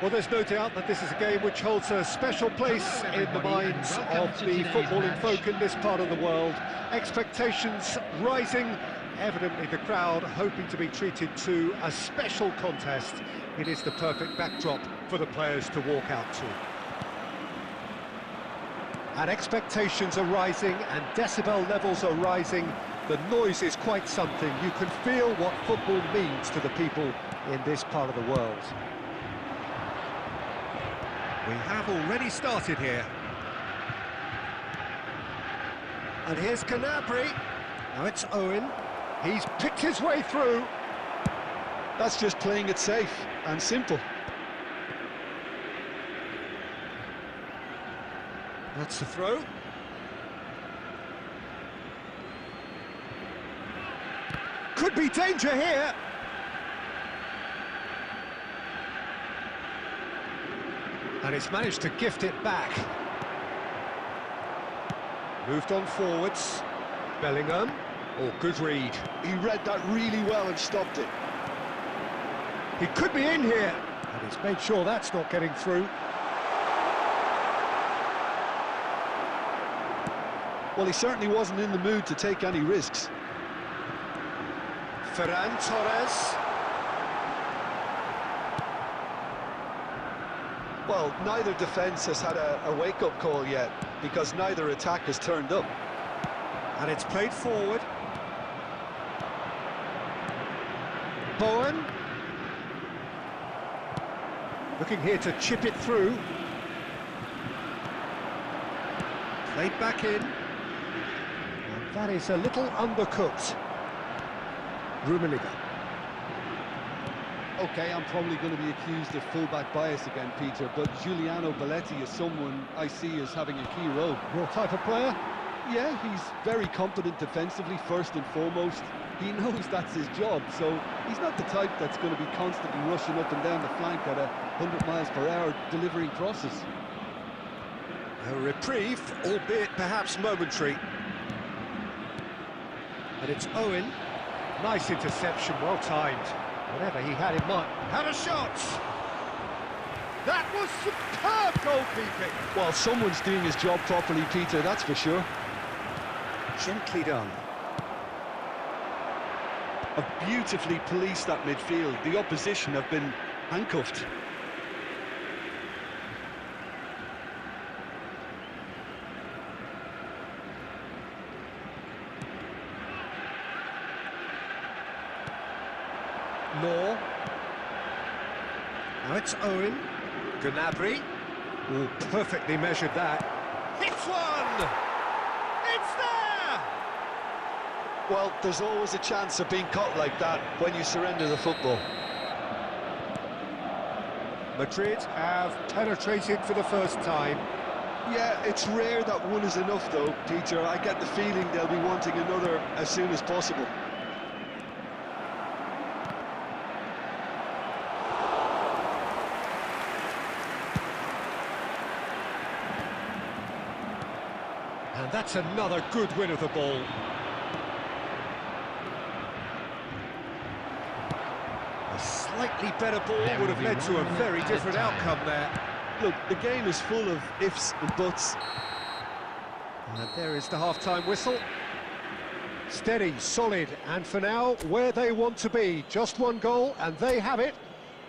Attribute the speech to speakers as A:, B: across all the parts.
A: Well, there's no doubt that this is a game which holds a special place in the minds of the footballing folk in this part of the world. Expectations rising, evidently the crowd hoping to be treated to a special contest. It is the perfect backdrop for the players to walk out to. And expectations are rising and decibel levels are rising. The noise is quite something. You can feel what football means to the people in this part of the world. We have already started here. And here's Gnabry. Now it's Owen. He's picked his way through.
B: That's just playing it safe and simple.
A: That's the throw. Could be danger here. And it's managed to gift it back. Moved on forwards. Bellingham. Oh, good read.
B: He read that really well and stopped it.
A: He could be in here. And he's made sure that's not getting through.
B: Well, he certainly wasn't in the mood to take any risks.
A: Ferran Torres.
B: Well, neither defence has had a wake-up call yet, because neither attack has turned up.
A: And it's played forward. Bowen. Looking here to chip it through. Played back in. And that is a little undercooked. Rummenigge.
C: Okay, I'm probably going to be accused of fullback bias again, Peter, but Giuliano Belletti is someone I see as having a key role.
A: Your type of player?
C: Yeah, he's very competent defensively, first and foremost. He knows that's his job, so he's not the type that's going to be constantly rushing up and down the flank at 100 miles per hour, delivering crosses.
A: A reprieve, albeit perhaps momentary. And it's Owen. Nice interception, well timed. Whatever he had in mind. Had a shot! That was superb goalkeeping!
B: Well, someone's doing his job properly, Peter, that's for sure.
A: Gently done.
B: Have beautifully policed that midfield. The opposition have been handcuffed.
A: Law. Now it's Owen. Gnabry. Oh, perfectly measured that. Hits one! It's there!
B: Well, there's always a chance of being caught like that when you surrender the football.
A: Madrid have penetrated for the first time.
B: Yeah, it's rare that one is enough though, Peter. I get the feeling they'll be wanting another as soon as possible.
A: And that's another good win of the ball. A slightly better ball would have led to a very different outcome there.
B: Look, the game is full of ifs and buts.
A: And there is the half-time whistle. Steady, solid, and for now, where they want to be. Just one goal, and they have it.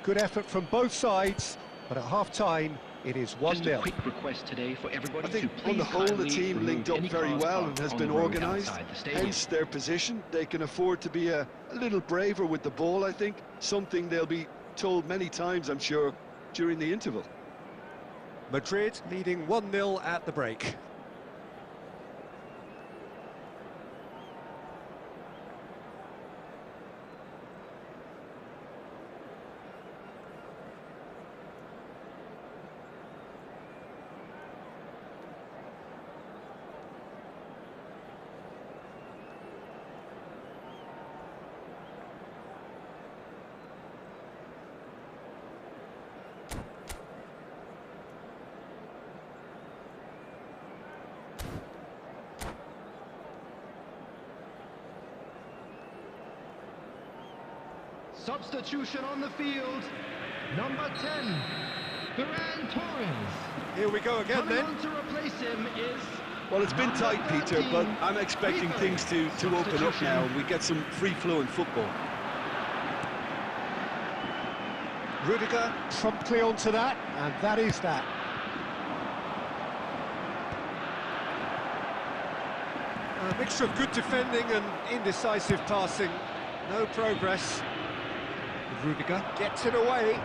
A: Good effort from both sides, but at half-time, it is 1-0.
D: Just a quick request today for everybody
B: I think
D: to please
B: on the whole the
D: kindly
B: team linked up
D: remove
B: very
D: any
B: well
D: cars
B: and has
D: parked
B: been
D: on the road
B: organised,
D: outside the stadium.
B: hence their position. They can afford to be a little braver with the ball, I think. Something they'll be told many times, I'm sure, during the interval.
A: Madrid leading 1-0 at the break.
E: Substitution on the field, number 10,
D: Ferran Torres.
A: Here we go again
D: Coming
A: then.
D: on to replace him is...
B: Well, it's been tight, Peter, but I'm expecting
D: Ribery.
B: things to open up now and we get some free-flowing football.
A: Rudiger promptly onto that, and that is that. A mixture of good defending and indecisive passing. No progress. Rudiger gets it away.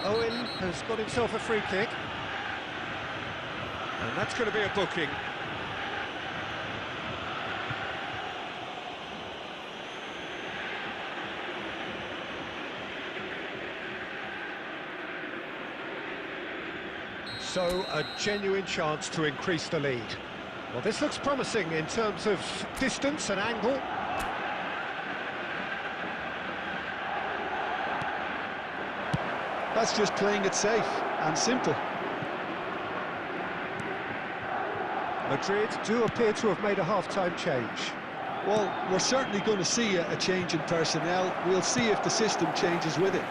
A: Owen has got himself a free kick. And that's going to be a booking. So, a genuine chance to increase the lead. Well, this looks promising in terms of distance and angle.
B: That's just playing it safe and simple.
A: Madrid do appear to have made a half-time change.
B: Well, we're certainly going to see a change in personnel. We'll see if the system changes with it.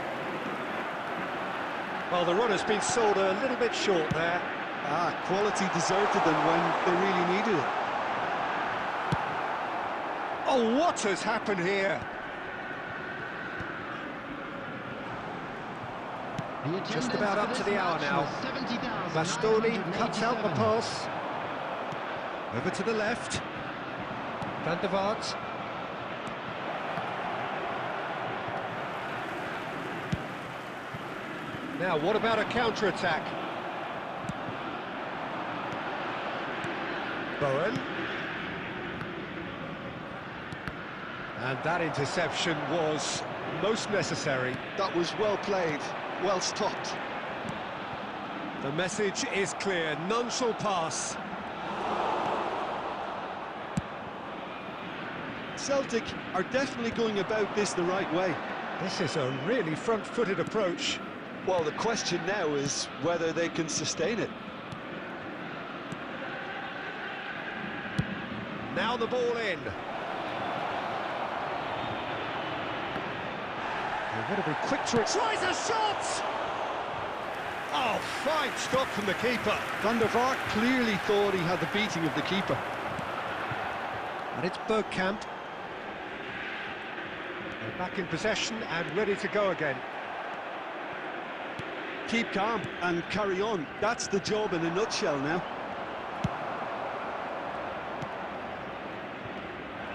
A: Well, the run has been sold a little bit short there.
B: Quality deserted them when they really needed it.
A: Oh, what has happened here? Just about up to the hour now. Bastoni cuts out the pass. Over to the left. Van der Vaart. Now, what about a counter-attack? Bowen. And that interception was most necessary.
B: That was well played, well stopped.
A: The message is clear, none shall pass.
B: Celtic are definitely going about this the right way.
A: This is a really front-footed approach.
B: Well, the question now is whether they can sustain it.
A: Now the ball in. They've got to be quick to it. Tries a shot! Oh, fine stop from the keeper.
B: Van der Vaart clearly thought he had the beating of the keeper.
A: And it's Bergkamp. They're back in possession and ready to go again.
B: Keep calm and carry on. That's the job in a nutshell now.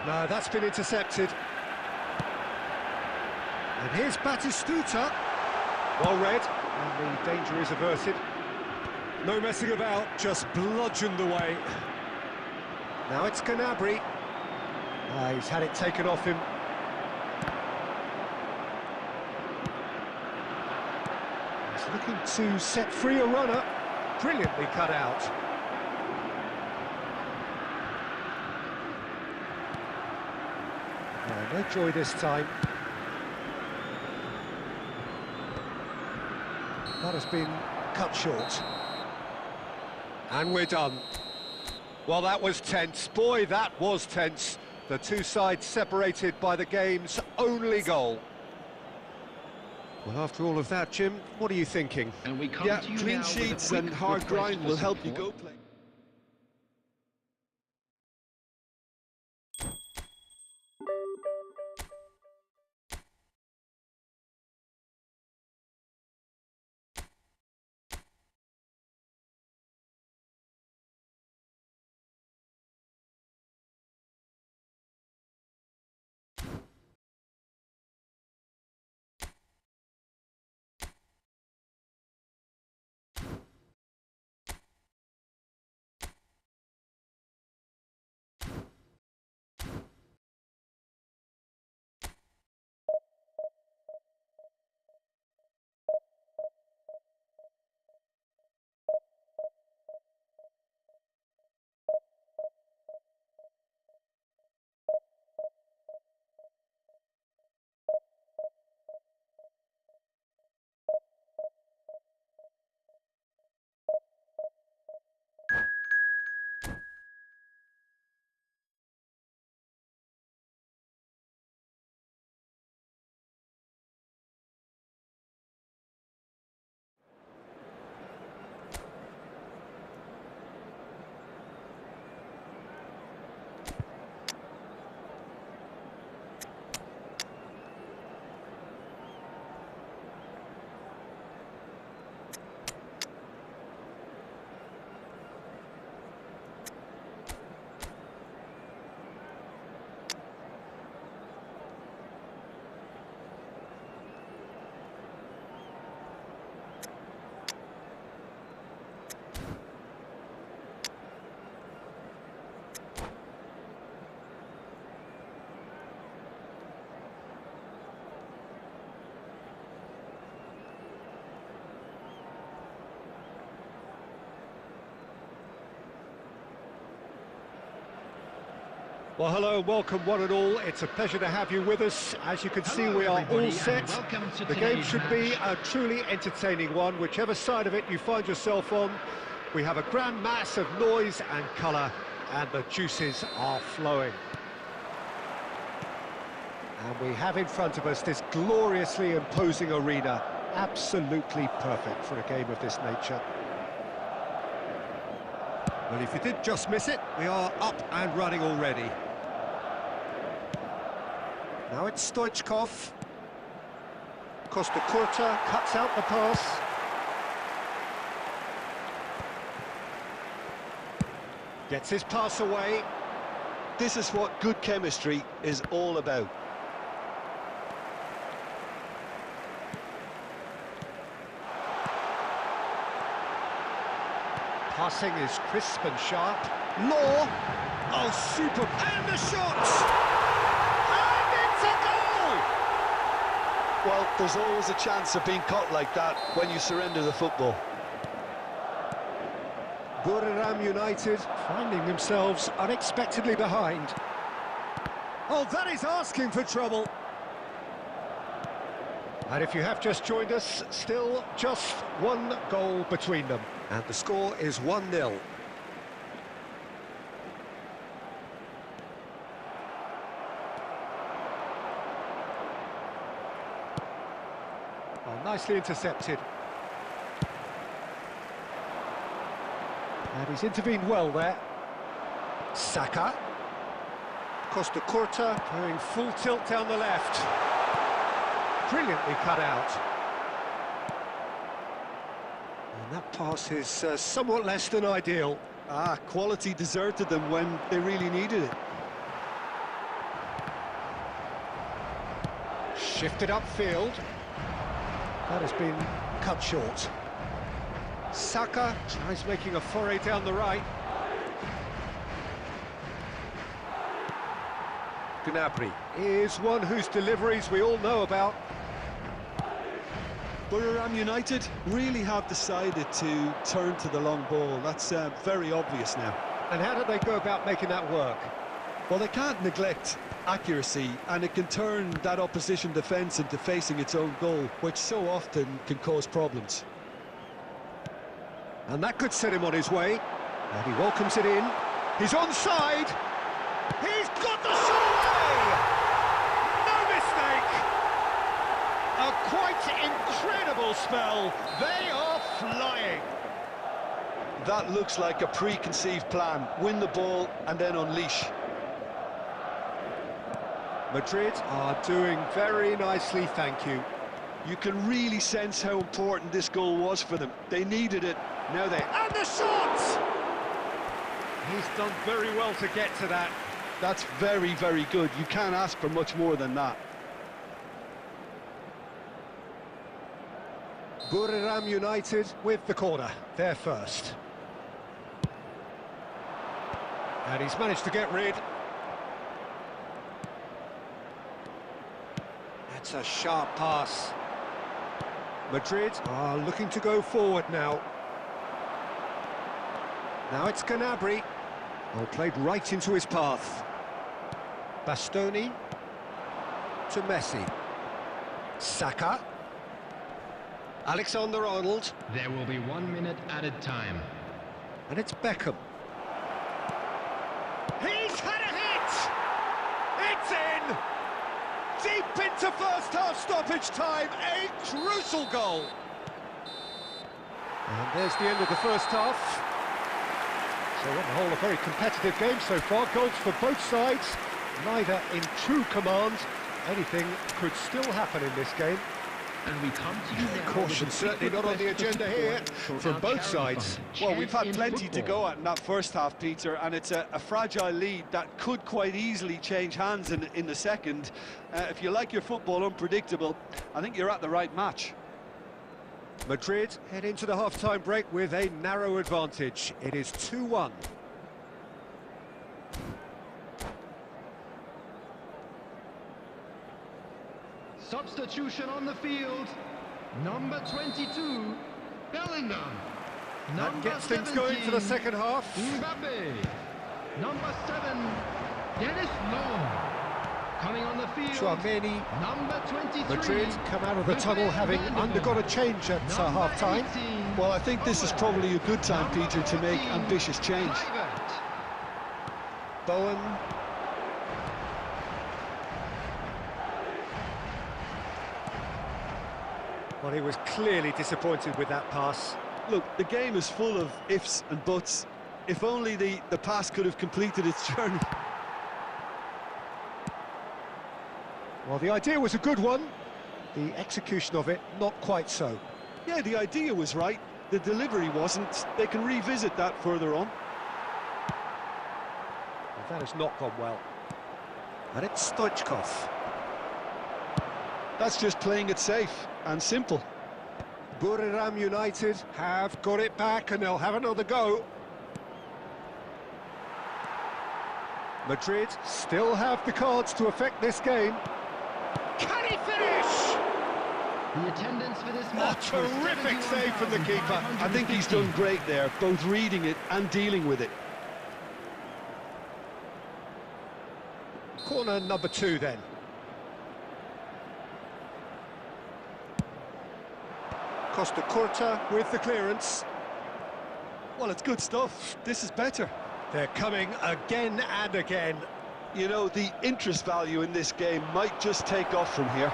A: No, that's been intercepted. And here's Batistuta. Well read, and the danger is averted. No messing about, just bludgeoned away. Now it's Gnabry. He's had it taken off him. He's looking to set free a runner. Brilliantly cut out. No joy this time. That has been cut short. And we're done. Well, that was tense. Boy, that was tense. The two sides separated by the game's only goal. Well, after all of that, Jim, what are you thinking?
D: And we come
B: Yeah,
D: to you
B: clean
D: now with a
B: sheets
D: quick
B: and hard
D: request
B: grind
D: for
B: will help you
D: support.
B: go play.
A: Well, hello and welcome one and all. It's a pleasure to have you with us. As you can see,
D: Hello,
A: we are all
D: everybody,
A: set.
D: and welcome to
A: The game
D: today's
A: should be
D: match.
A: a truly entertaining one, whichever side of it you find yourself on. We have a grand mass of noise and colour, and the juices are flowing. And we have in front of us this gloriously imposing arena, absolutely perfect for a game of this nature. Well, if you did just miss it, we are up and running already. Now it's Stoichkov. Costa Curta cuts out the pass. Gets his pass away.
B: This is what good chemistry is all about.
A: Passing is crisp and sharp. Law. Oh, super. And the shot! And it's a goal!
B: Well, there's always a chance of being caught like that when you surrender the football.
A: Buriram United finding themselves unexpectedly behind. Oh, that is asking for trouble. And if you have just joined us, still just one goal between them. And the score is 1-0. Oh, nicely intercepted. And he's intervened well there. Saka. Costa Curta going full tilt down the left. Brilliantly cut out. And that pass is somewhat less than ideal.
B: Quality deserted them when they really needed it.
A: Shifted upfield. That has been cut short. Saka tries making a foray down the right. Gnabry is one whose deliveries we all know about.
C: Buriram United really have decided to turn to the long ball. That's very obvious now.
A: And how do they go about making that work?
C: Well, they can't neglect accuracy, and it can turn that opposition defence into facing its own goal, which so often can cause problems.
A: And that could set him on his way. And he welcomes it in. He's onside. He's got the shot away! No mistake! A quite incredible spell. They are flying.
B: That looks like a preconceived plan. Win the ball and then unleash.
A: Madrid are doing very nicely, thank you.
B: You can really sense how important this goal was for them. They needed it. Now they...
A: And the shot! He's done very well to get to that.
B: That's very, very good. You can't ask for much more than that.
A: Buriram United with the corner, they're first. And he's managed to get rid. That's a sharp pass. Madrid are looking to go forward now. Now it's Gnabry. Oh, played right into his path. Bastoni to Messi. Saka. Alexander-Arnold.
D: There will be 1 minute added time.
A: And it's Beckham. He's had a hit! It's in! Deep into first half stoppage time, a crucial goal. And there's the end of the first half. So on the whole, a very competitive game so far. Goals for both sides, neither in true command. Anything could still happen in this game.
D: And we come to you now.
A: Caution certainly not on the agenda here from both sides.
C: Well, we've had plenty to go at in that first half, Peter, and it's a fragile lead that could quite easily change hands in the second. If you like your football unpredictable, I think you're at the right match.
A: Madrid head into the half-time break with a narrow advantage. It is 2-1.
D: Substitution on the field. Number 22, Bellingham.
A: That gets things going for the second half.
D: Mbappe. Number 7, Dennis Law. Coming on the field,
A: Chouameni.
D: number 23.
A: Madrid come out of the tunnel having undergone a change at half-time.
B: Well, I think this is probably a good time, Peter, to make ambitious change.
A: Bowen. Well, he was clearly disappointed with that pass.
B: Look, the game is full of ifs and buts. If only the pass could have completed its journey.
A: Well, the idea was a good one. The execution of it, not quite so.
B: Yeah, the idea was right. The delivery wasn't. They can revisit that further on.
A: Well, that has not gone well. And it's Stoichkov.
B: That's just playing it safe and simple.
A: Buriram United have got it back and they'll have another go. Madrid still have the cards to affect this game. Can he finish?
D: The attendance for this
A: Oh,
D: match was
A: terrific save from the keeper.
B: I think he's done great there, both reading it and dealing with it.
A: Corner number 2 then. Costa Curta with the clearance.
B: Well, it's good stuff. This is better.
A: They're coming again and again.
B: You know, the interest value in this game might just take off from here.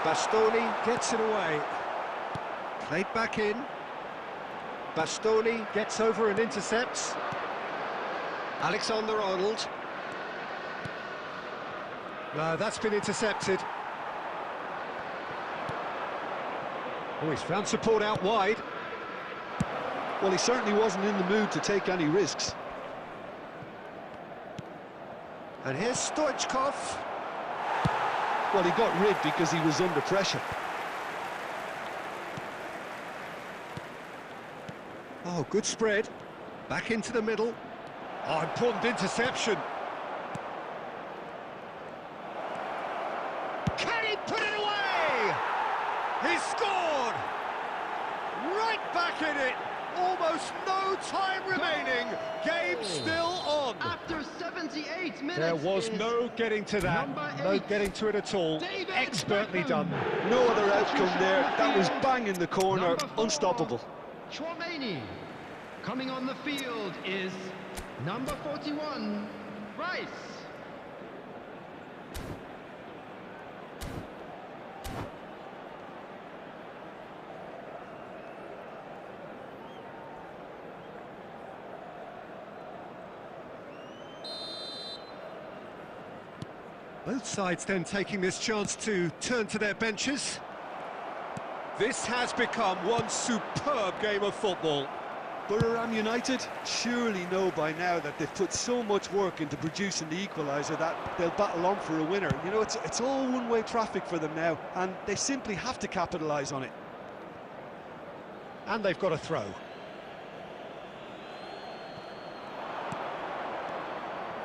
A: Bastoni gets it away. Played back in. Bastoni gets over and intercepts. Alexander-Arnold. No, that's been intercepted. Oh, he's found support out wide.
B: Well, he certainly wasn't in the mood to take any risks.
A: And here's Stoichkov.
B: Well, he got rid because he was under pressure.
A: Oh, good spread. Back into the middle. Oh, important interception. Can he put it away? He scored! Right back in it. Almost no time remaining. Game still on.
D: After 78 minutes.
A: There was
D: is
A: no getting to that.
D: number
A: No
D: 8,
A: getting to it at all.
D: David
A: Expertly
D: Beckham.
A: done.
B: No other outcome there. That was bang in the corner,
D: Number 4,
B: unstoppable.
D: Chouameni. Coming on the field is number 41, Rice.
A: Both sides then taking this chance to turn to their benches. This has become one superb game of football.
B: Buriram United surely know by now that they've put so much work into producing the equaliser that they'll battle on for a winner. You know, it's all one-way traffic for them now, and they simply have to capitalise on it.
A: And they've got a throw.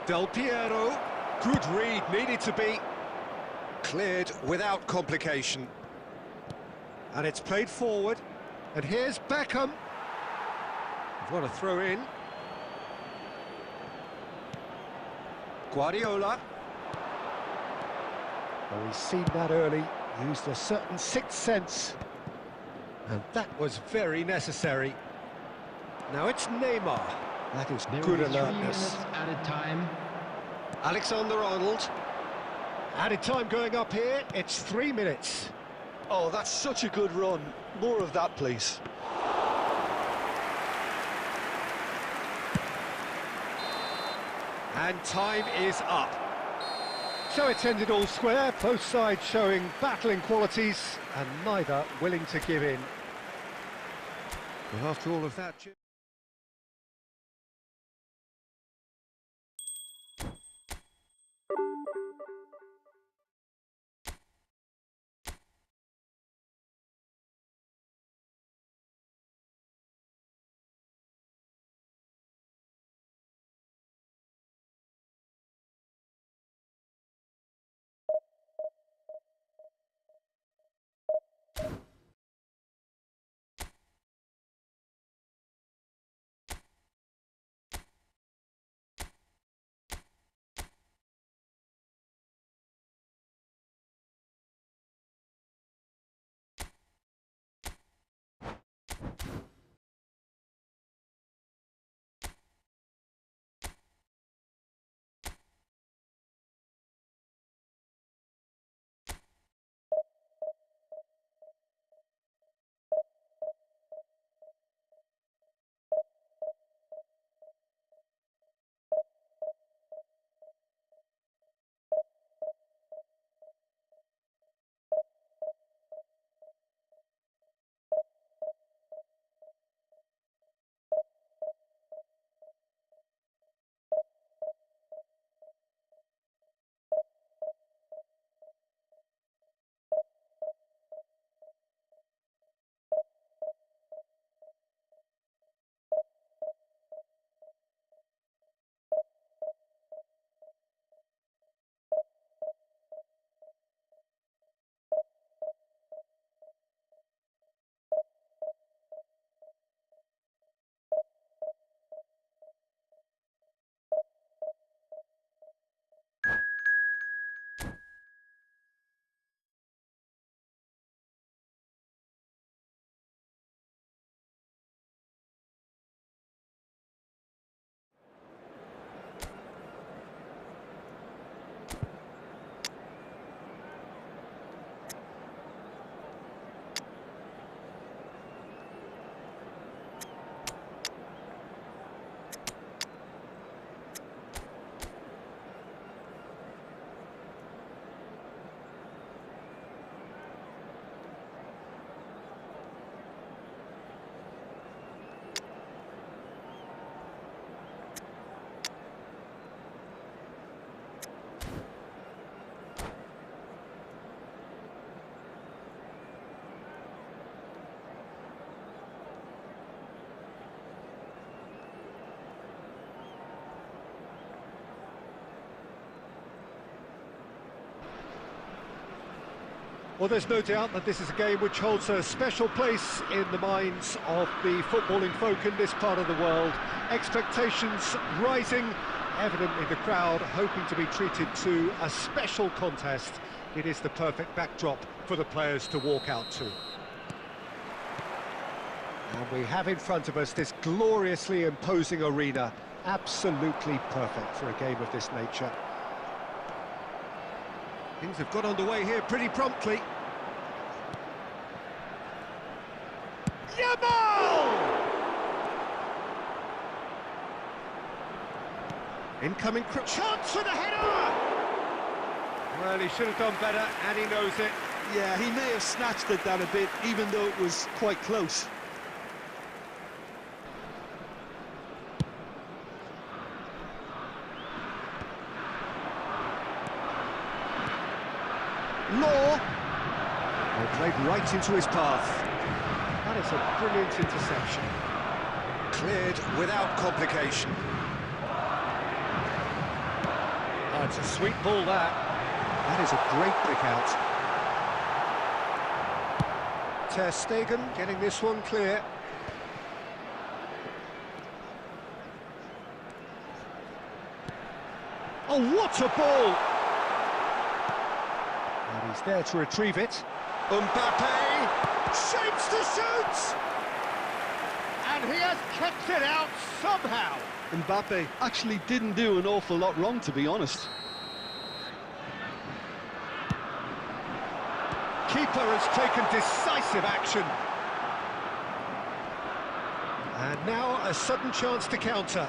A: Del Piero, good read, needed to be cleared without complication. And it's played forward, and here's Beckham. What a throw in. Guardiola. Oh, he's seen that early, used a certain sixth sense. And that was very necessary. Now it's Neymar. That is
D: There
A: good
D: will be 3
A: alertness.
D: minutes added time.
A: Alexander-Arnold. Added time going up here, it's 3 minutes.
B: Oh, that's such a good run. More of that, please.
A: And time is up. So it's ended all square, both sides showing battling qualities and neither willing to give in. But after all of that... Well, there's no doubt that this is a game which holds a special place in the minds of the footballing folk in this part of the world. Expectations rising, evidently the crowd hoping to be treated to a special contest. It is the perfect backdrop for the players to walk out to. And we have in front of us this gloriously imposing arena, absolutely perfect for a game of this nature. Things have got underway here pretty promptly. Yamal! Incoming chance for the header! Well, he should have done better, and he knows it.
B: Yeah, he may have snatched at that a bit, even though it was quite close.
A: Law! Well, played right into his path. That is a brilliant interception. Cleared without complication. Oh, it's a sweet ball, that. That is a great pick out. Ter Stegen getting this one clear. Oh, what a ball! And he's there to retrieve it. Mbappe shapes to shoot! And he has kept it out somehow.
C: Mbappe actually didn't do an awful lot wrong, to be honest.
A: Keeper has taken decisive action. And now a sudden chance to counter.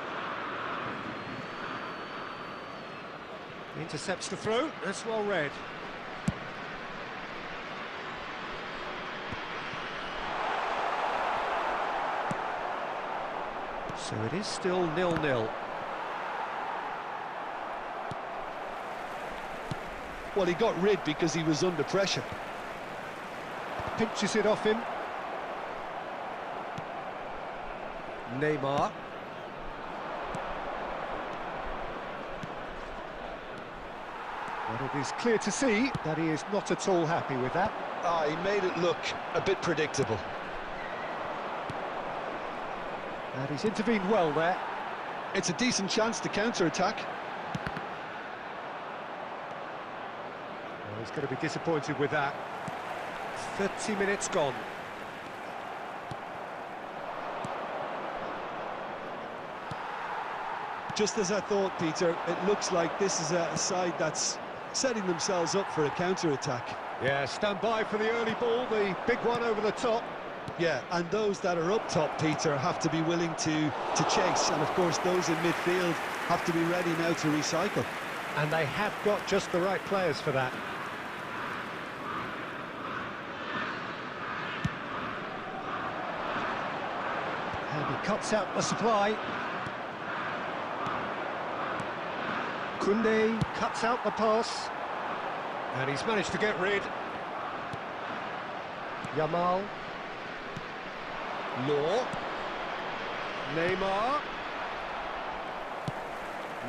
A: Intercepts the throw, that's well read. So it is still 0-0.
C: Well, he got rid because he was under pressure.
A: Pinches it off him. Neymar. But it is clear to see that he is not at all happy with that.
C: He made it look a bit predictable.
A: And he's intervened well there.
C: It's a decent chance to counter-attack.
A: Well, he's going to be disappointed with that. 30 minutes gone.
B: Just as I thought, Peter, it looks like this is a side that's setting themselves up for a counter-attack.
A: Yeah, stand by for the early ball, the big one over the top.
B: Yeah, and those that are up top, Peter, have to be willing to chase, and of course those in midfield have to be ready now to recycle.
A: And they have got just the right players for that. And he cuts out the supply. Koundé cuts out the pass. And he's managed to get rid. Yamal. Law. Neymar.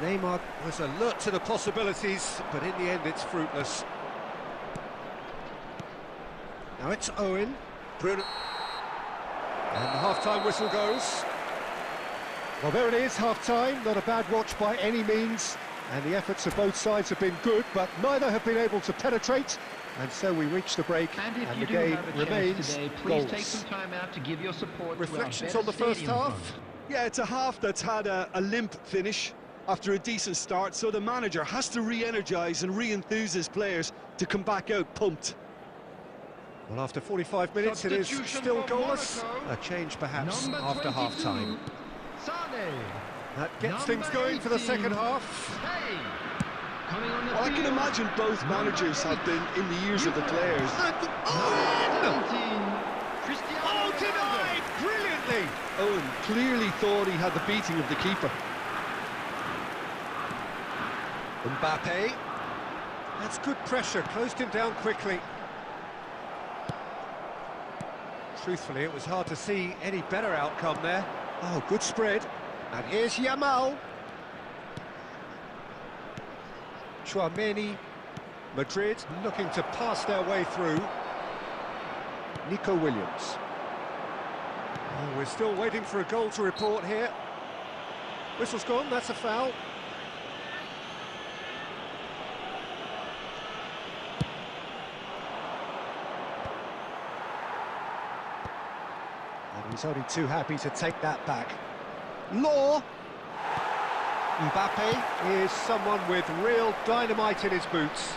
A: Neymar was alert to the possibilities, but in the end it's fruitless. Now it's Owen. Bruno. And the half-time whistle goes. Well, there it is, half-time. Not a bad watch by any means. And the efforts of both sides have been good, but neither have been able to penetrate. And so we reach the break,
D: And if
A: and
D: you
A: the
D: do
A: game
D: have a chance
A: remains
D: today, please
A: goals.
D: take some time out to give your support to our
A: Reflections
D: better
A: on the first
D: stadium
A: half.
D: fund.
B: Yeah, it's a half that's had a limp finish after a decent start, so the manager has to re-energise and re-enthuse his players to come back out pumped.
A: Well, after 45 minutes, it is
D: Substitution
A: still
D: for
A: goalless.
D: Monaco.
A: A change, perhaps,
D: Number
A: after
D: 22,
A: half-time.
D: Sane.
A: That gets
D: Number
A: things going for the
D: 18,
A: second half.
D: Hey. Coming on the
B: Well, I can
D: field,
B: imagine both managers have been in the ears of the players.
D: number 17, Cristiano
A: Oh,
D: Ronaldo.
A: denied brilliantly!
C: Owen clearly thought he had the beating of the keeper.
A: Mbappe. That's good pressure, closed him down quickly. Truthfully, it was hard to see any better outcome there. Oh, good spread. And here's Yamal. Chouameni. Madrid looking to pass their way through. Nico Williams. Oh, we're still waiting for a goal to report here. Whistle's gone, that's a foul. And he's only too happy to take that back. Law. Mbappe is someone with real dynamite in his boots.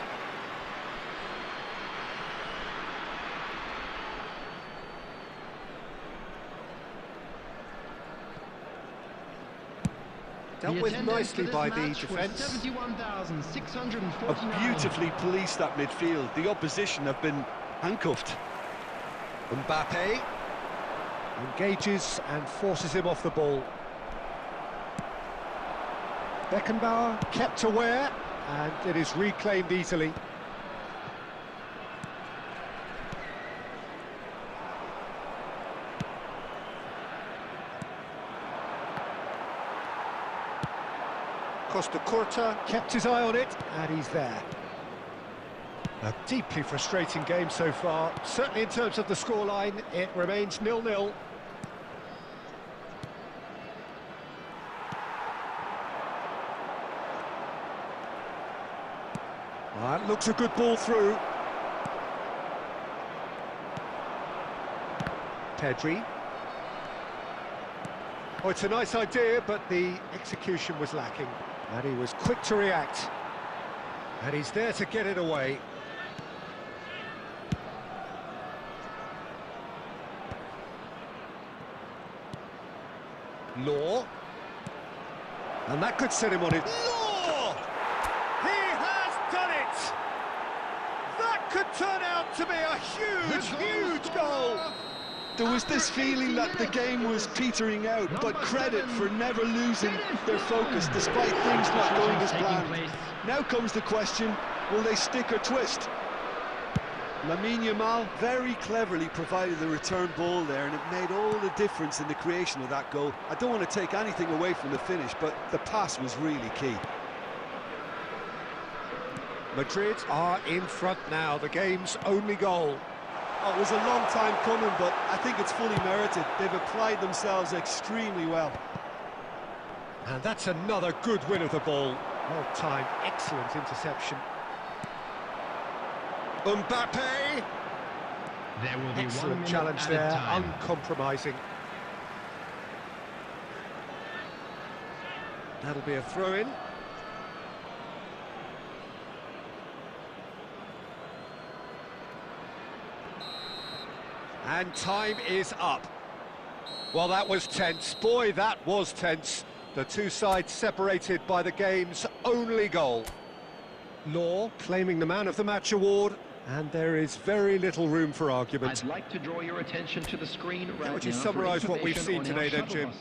A: Dealt with nicely by the defence.
C: Beautifully policed that midfield. The opposition have been handcuffed.
A: Mbappe engages and forces him off the ball. Beckenbauer kept aware, and it is reclaimed easily. Costa Curta kept his eye on it, and he's there. A deeply frustrating game so far. Certainly in terms of the scoreline, it remains 0-0. That looks a good ball through. Pedri. Oh, it's a nice idea, but the execution was lacking. And he was quick to react. And he's there to get it away. Law. And that could set him on his... Law! He has done it! That could turn out to be a huge goal!
C: There was this feeling that the game was petering out, but credit for never losing their focus despite things not going as planned. Now comes the question, will they stick or twist? Lamine Yamal very cleverly provided the return ball there, and it made all the difference in the creation of that goal. I don't want to take anything away from the finish, but the pass was really key.
A: Madrid are in front now, the game's only goal.
C: Oh, it was a long time coming, but I think it's fully merited. They've applied themselves extremely well.
A: And that's another good win of the ball. Well timed, excellent interception. Mbappe!
D: There will be
A: Excellent
D: 1 minute
A: challenge
D: added
A: there,
D: time.
A: uncompromising. That'll be a throw-in. And time is up. Well, that was tense. Boy, that was tense. The two sides separated by the game's only goal. Law claiming the Man of the Match award, and there is very little room for argument.
D: I'd like to draw your attention to the screen right now.
A: How would you
D: for
A: summarise what we've
D: information
A: seen
D: on our
A: today then,
D: shuttle
A: Jim?
D: bus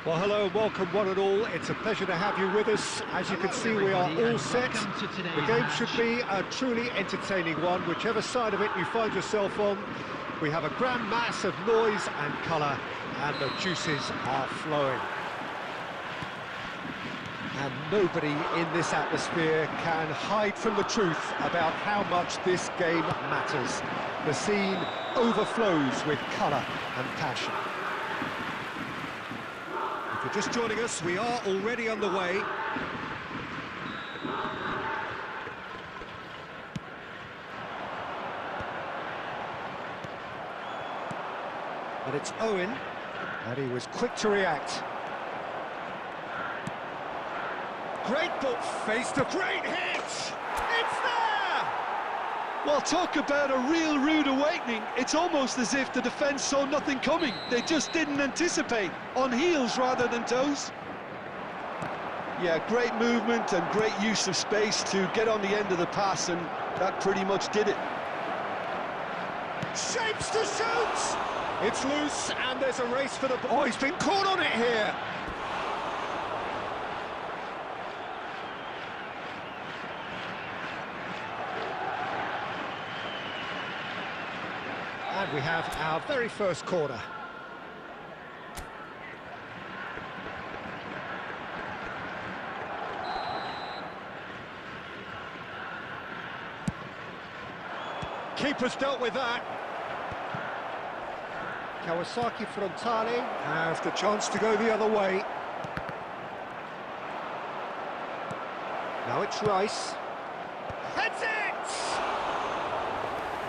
A: Well, hello and welcome one and all. It's a pleasure to have you with us. As you can see, we are all set. The game should be a truly entertaining one, whichever side of it you find yourself on. We have a grand mass of noise and colour, and the juices are flowing. And nobody in this atmosphere can hide from the truth about how much this game matters. The scene overflows with colour and passion. If you're just joining us, we are already underway. And it's Owen, and he was quick to react. Great ball, faced a great hit! It's there!
B: Well, talk about a real rude awakening. It's almost as if the defence saw nothing coming. They just didn't anticipate, on heels rather than toes. Yeah, great movement and great use of space to get on the end of the pass, and that pretty much did it.
A: Shapes to shoot! It's loose, and there's a race for the... Oh, he's been caught on it here! And we have our very first corner. Keeper's dealt with that. Kawasaki Frontale has the chance to go the other way. Now it's Rice. Heads it!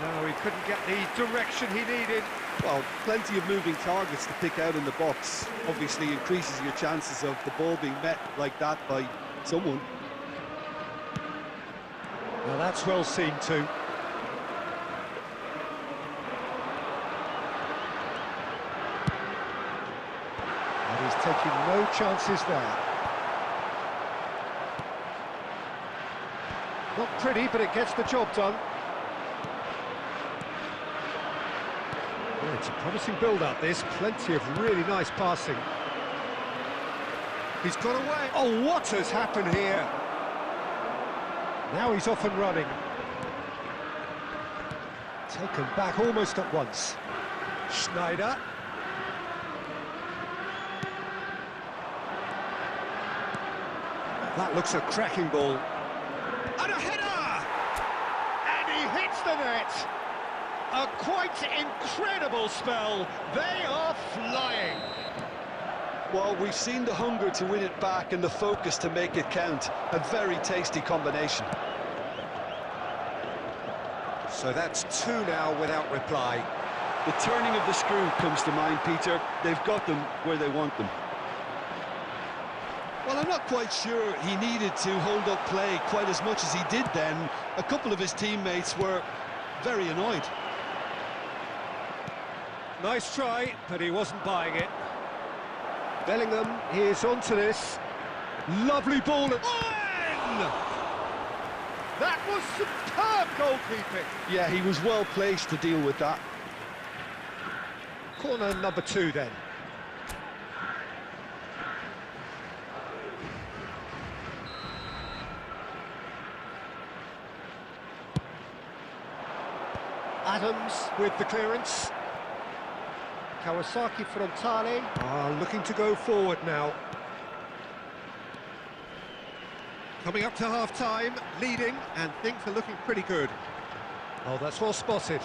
A: No, he couldn't get the direction he needed.
C: Well, plenty of moving targets to pick out in the box. Obviously increases your chances of the ball being met like that by someone.
A: Well, that's well seen too. And he's taking no chances there. Not pretty, but it gets the job done. It's a promising build-up, this. Plenty of really nice passing. He's got away. Oh, what has happened here? Now he's off and running. Taken back almost at once. Schneider. That looks a cracking ball. And a header! And he hits the net! A quite incredible spell. They are flying.
B: Well, we've seen the hunger to win it back and the focus to make it count. A very tasty combination.
A: So that's two now without reply.
C: The turning of the screw comes to mind, Peter. They've got them where they want them.
B: Well, I'm not quite sure he needed to hold up play quite as much as he did then. A couple of his teammates were very annoyed.
A: Nice try, but he wasn't buying it. Bellingham, he is onto this. Lovely ball. Owen! That was superb goalkeeping.
C: Yeah, he was well placed to deal with that.
A: Corner number 2 then. Adams with the clearance. Kawasaki Frontale are looking to go forward now. Coming up to half-time, leading, and things are looking pretty good. Oh, that's well spotted.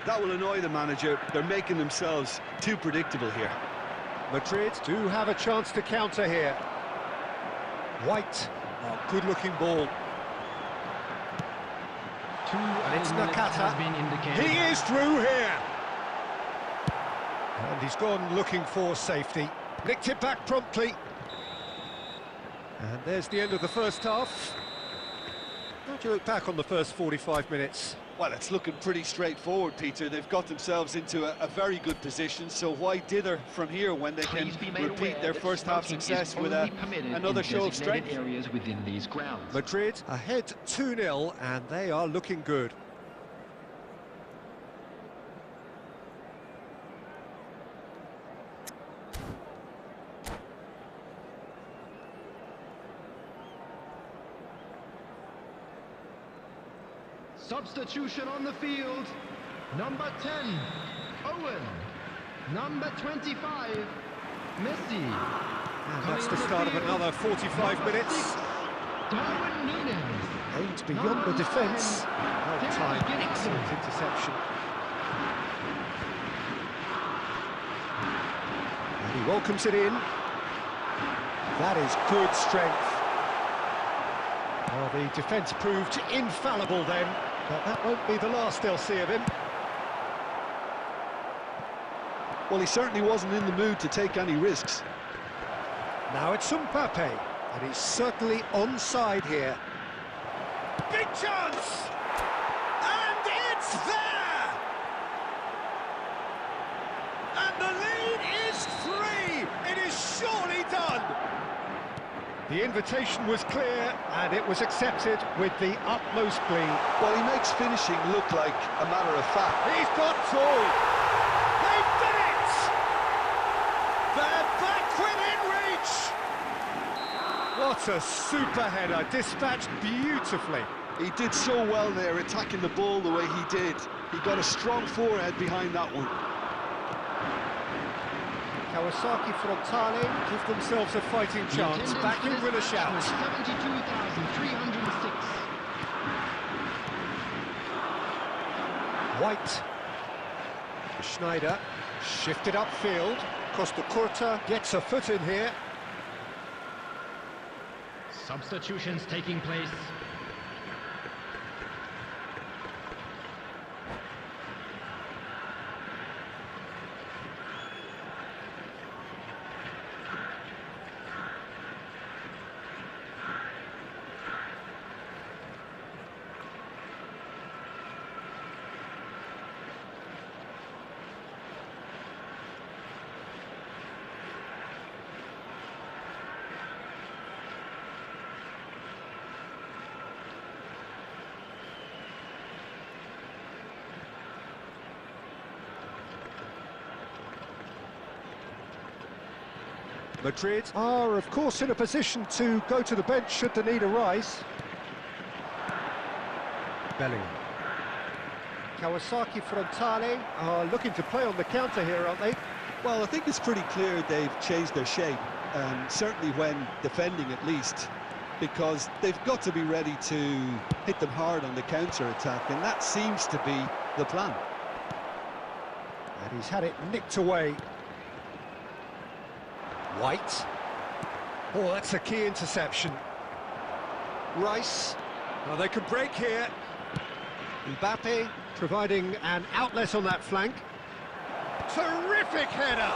C: That will annoy the manager. They're making themselves too predictable here.
A: Madrid do have a chance to counter here. White, oh, good-looking ball. And it's Nakata. He is through here. And he's gone looking for safety. Nicked it back promptly. And there's the end of the first half. How do you look back on the first 45 minutes?
B: Well, it's looking pretty straightforward, Peter. They've got themselves into a very good position, so why dither from here when they can repeat their first half success with another show of strength?
D: Areas within these grounds.
A: Madrid ahead 2-0, and they are looking good.
D: Substitution on the field. Number 10, Owen. Number 25, Messi.
A: And that's the start of another 45 minutes.
D: Darwin Núñez.
A: Aimed beyond the defence. Well timed, excellent interception. And he welcomes it in. That is good strength. Well, the defence proved infallible then, but that won't be the last they'll see of him.
B: Well, he certainly wasn't in the mood to take any risks.
A: Now it's Mbappe, and he's certainly onside here. Big chance! And it's there! And the lead is 3! It is surely done! The invitation was clear, and it was accepted with the utmost glee.
B: Well, he makes finishing look like a matter of fact.
A: He's got two! They've done it! They're back within reach! What a super header, dispatched beautifully.
B: He did so well there, attacking the ball the way he did. He got a strong forehead behind that one.
A: Kawasaki Frontale give themselves a fighting chance. Back in with a shout.
D: 72,306.
A: White. Schneider shifted upfield. Costa Curta gets a foot in here.
D: Substitutions taking place.
A: Madrid are, of course, in a position to go to the bench should the need arise. Bellingham. Kawasaki Frontale are looking to play on the counter here, aren't they?
B: Well, I think it's pretty clear they've changed their shape, certainly when defending at least, because they've got to be ready to hit them hard on the counter-attack, and that seems to be the plan.
A: And he's had it nicked away. White. Oh, that's a key interception. Rice. Well, they could break here. Mbappe providing an outlet on that flank. Terrific header!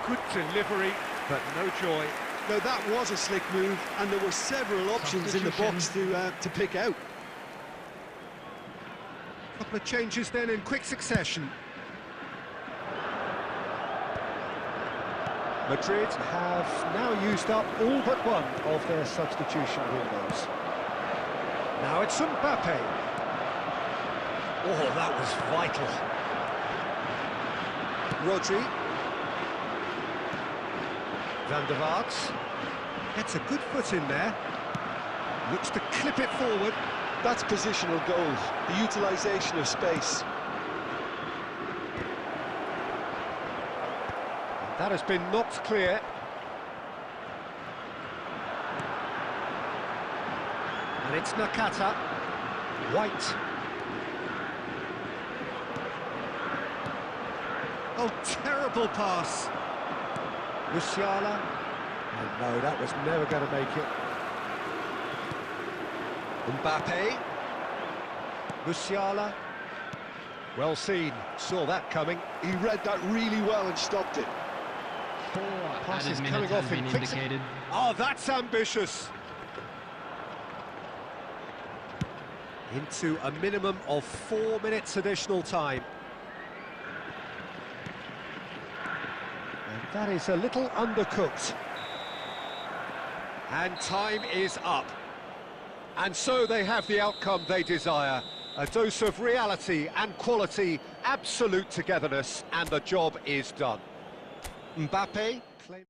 A: Good delivery, but no joy.
B: Now, that was a slick move, and there were several options in the box to pick out.
A: Couple of changes then in quick succession. Madrid have now used up all but one of their substitution windows. Now it's Mbappe. Oh, that was vital. Rodri. Van der Vaart gets a good foot in there. Looks to clip it forward.
B: That's positional goals, the utilisation of space.
A: That has been knocked clear. And it's Nakata. White. Oh, terrible pass. Musiala. Oh, no, that was never going to make it. Mbappe. Musiala. Well seen. Saw that coming.
B: He read that really well and stopped it.
A: Pass is coming off in quick. Oh, that's ambitious. into a minimum of 4 minutes additional time. And that is a little undercooked. And time is up. And so they have the outcome they desire. A dose of reality and quality, absolute togetherness, and the job is done. Mbappe claims...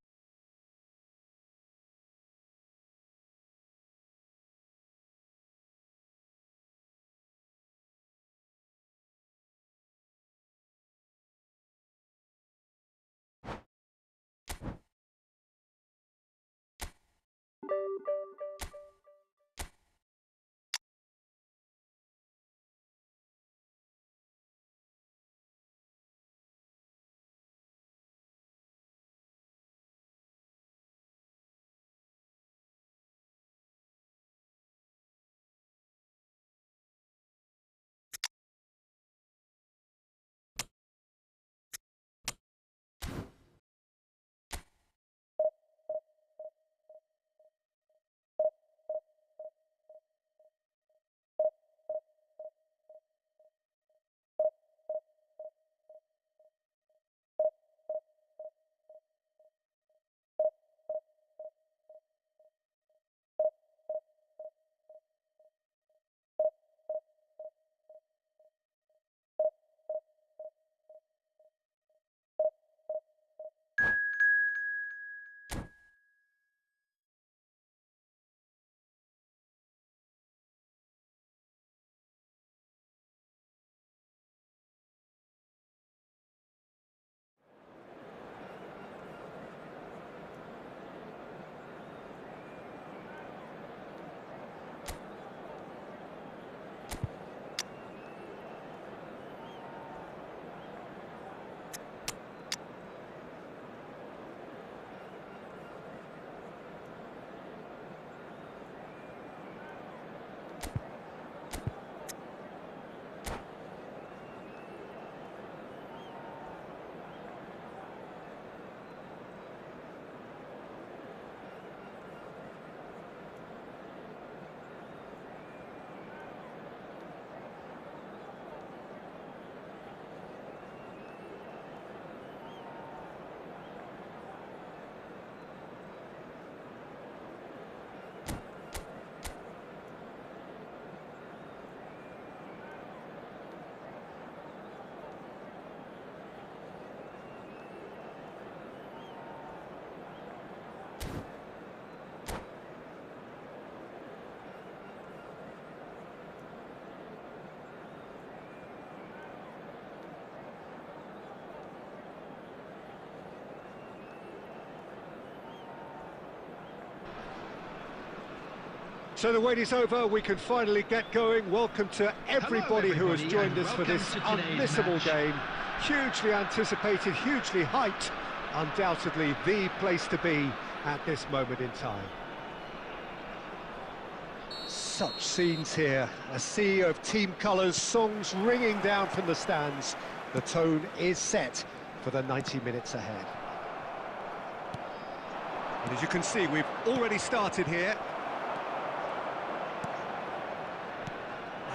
A: So the wait is over, we can finally get going. Welcome to everybody who has joined us for this unmissable game. Hugely anticipated, hugely hyped, undoubtedly the place to be at this moment in time. Such scenes here, a sea of team colours, songs ringing down from the stands. The tone is set for the 90 minutes ahead. And as you can see, we've already started here.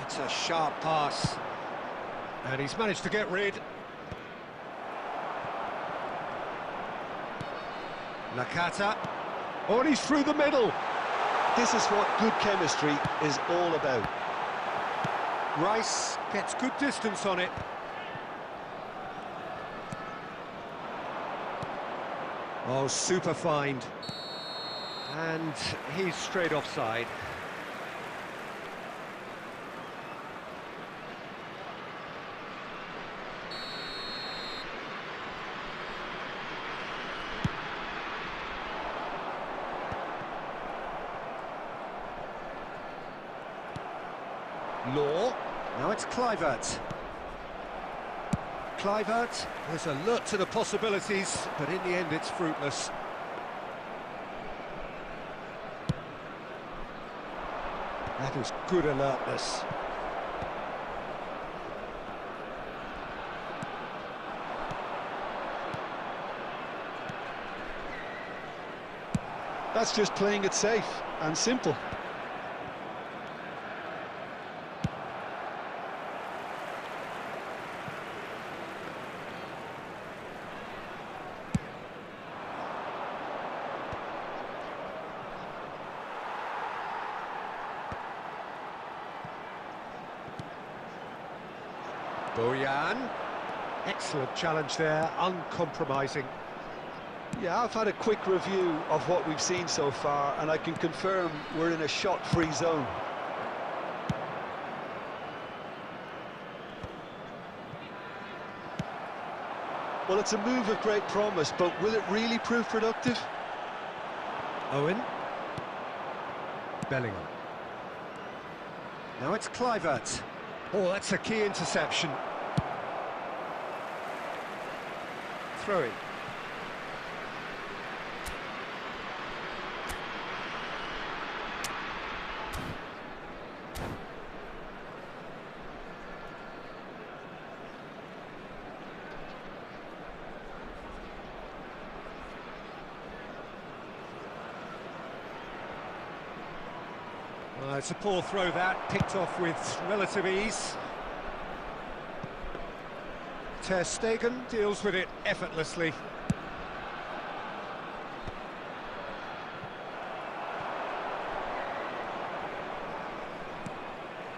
A: It's a sharp pass, and he's managed to get rid. Nakata, oh, and he's through the middle.
B: This is what good chemistry is all about.
A: Rice gets good distance on it. Oh, super find. And he's straight offside. Law, now it's Kluivert. Kluivert was alert to the possibilities, but in the end it's fruitless. That was good alertness.
B: That's just playing it safe and simple.
A: Bojan. Excellent challenge there, uncompromising.
B: Yeah, I've had a quick review of what we've seen so far, and I can confirm we're in a shot-free zone. Well, it's a move of great promise, but will it really prove productive?
A: Owen. Bellingham. Now it's Kluivert. Oh, that's a key interception. Throw-in. It's a poor throw that, picked off with relative ease. Ter Stegen deals with it effortlessly.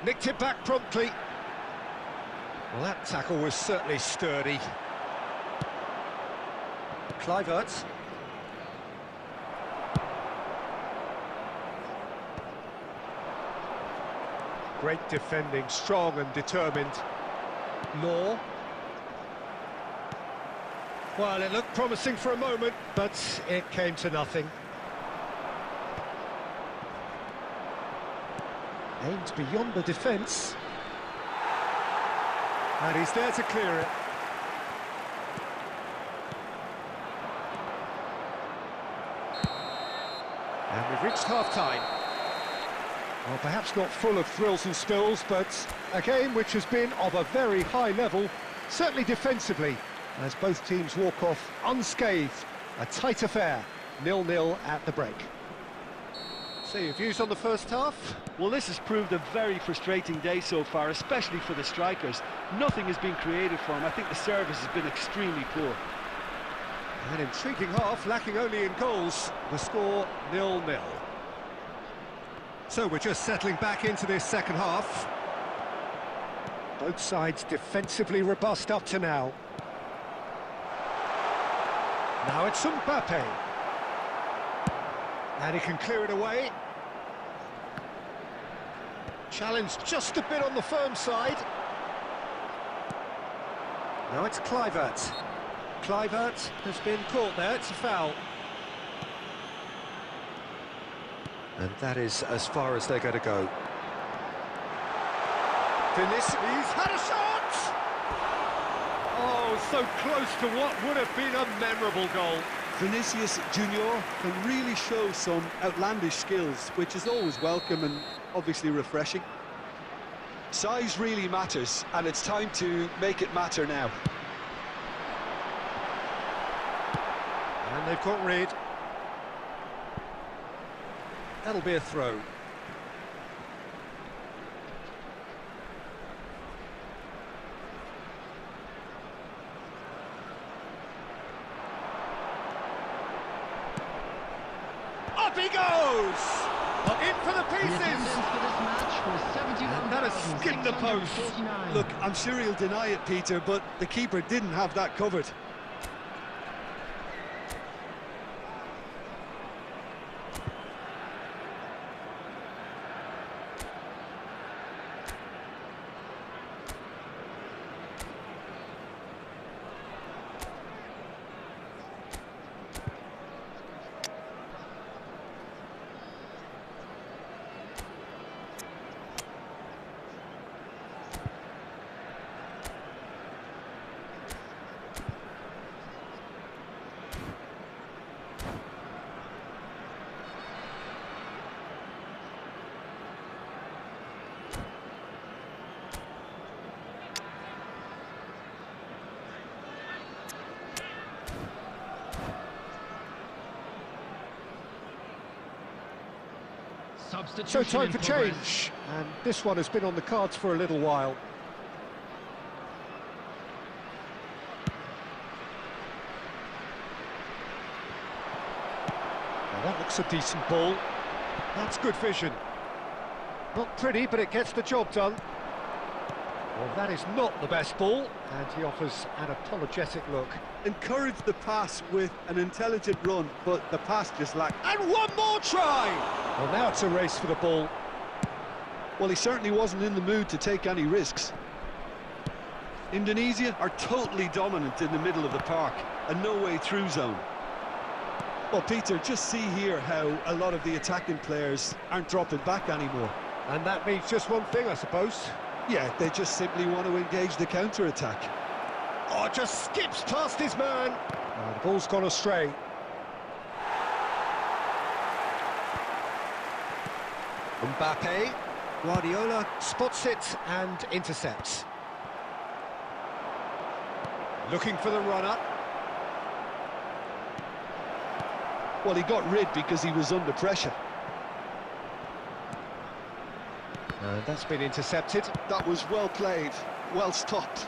A: Nicked it back promptly. Well, that tackle was certainly sturdy. Kluivert. Great defending, strong and determined. Law. Well, it looked promising for a moment, but it came to nothing. Aimed beyond the defence. And he's there to clear it. And we've reached half-time. Well, perhaps not full of thrills and spills, but a game which has been of a very high level, certainly defensively, as both teams walk off unscathed. A tight affair, 0-0 at the break. So, your views on the first half?
C: Well, this has proved a very frustrating day so far, especially for the strikers. Nothing has been created for them. I think the service has been extremely poor.
A: An intriguing half, lacking only in goals. The score 0-0. So we're just settling back into this second half. Both sides defensively robust up to now. Now it's Mbappe. And he can clear it away. Challenged just a bit on the firm side. Now it's Kluivert. Kluivert has been caught there, it's a foul. And that is as far as they're going to go. Vinicius, he's had a shot! Oh, so close to what would have been a memorable goal.
B: Vinicius Junior can really show some outlandish skills, which is always welcome and obviously refreshing. Size really matters, and it's time to make it matter now.
A: And they've got rid. That'll be a throw. Up he goes! In for the pieces! And that has skinned the post.
B: Look, I'm sure he'll deny it, Peter, but the keeper didn't have that covered.
A: So time for change, and this one has been on the cards for a little while. Now that looks a decent ball. That's good vision. Not pretty, but it gets the job done. Well, that is not the best ball, and he offers an apologetic look.
B: Encourage the pass with an intelligent run, but the pass just lacked.
A: And one more try! Well, now it's a race for the ball.
B: Well, he certainly wasn't in the mood to take any risks. Indonesia are totally dominant in the middle of the park, a no-way through zone. Well, Peter, just see here how a lot of the attacking players aren't dropping back anymore.
A: And that means just one thing, I suppose.
B: Yeah, they just simply want to engage the counter-attack.
A: Oh, just skips past his man. Oh, the ball's gone astray. Mbappe. Guardiola spots it and intercepts. Looking for the runner.
B: Well, he got rid because he was under pressure.
A: And that's been intercepted.
B: That was well played, well stopped.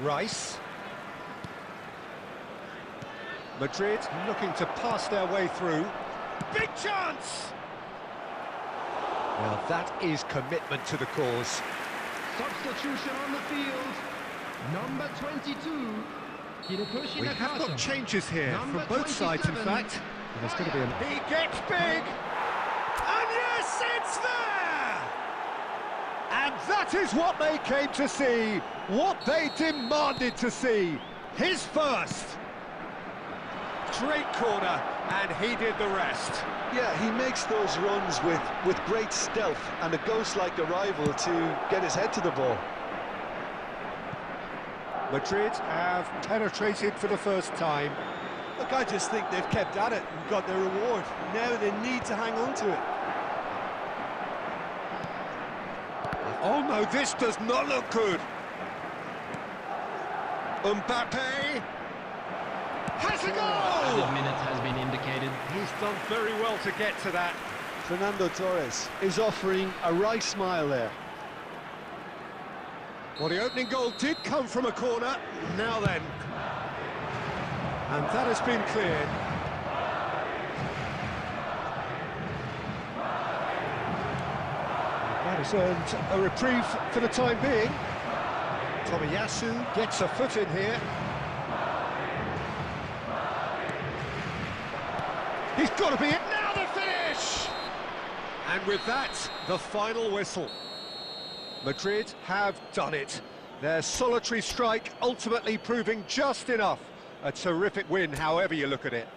A: Rice. Madrid looking to pass their way through. Big chance! Well, that is commitment to the cause.
D: Substitution on the field. Number 22.
A: We have got changes here
D: Number
A: from both sides, in
D: 27.
A: fact. And there's going to be a... He gets big! And yes, it's there! And that is what they came to see, what they demanded to see. His first. Straight corner, and he did the rest.
B: Yeah, he makes those runs with great stealth and a ghost-like arrival to get his head to the ball.
A: Madrid have penetrated for the first time.
B: Look, I just think they've kept at it and got their reward. Now they need to hang on to it.
A: Oh no, this does not look good. Mbappe has a
D: Added
A: goal!
D: minutes has been indicated.
A: He's done very well to get to that.
B: Fernando Torres is offering a wry smile there.
A: Well, the opening goal did come from a corner. Now then. And that has been cleared. That has earned a reprieve for the time being. Tomiyasu gets a foot in here. He's got to be it now, the finish! And with that, the final whistle. Madrid have done it. Their solitary strike ultimately proving just enough. A terrific win, however you look at it.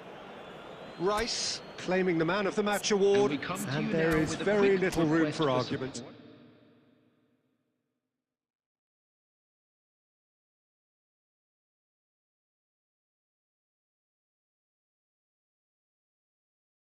A: Rice claiming the Man of the Match award,
D: And we come to
A: and
D: you
A: there
D: now
A: is
D: with a
A: very
D: quick
A: little room
D: request
A: for
D: for
A: argument.
D: support.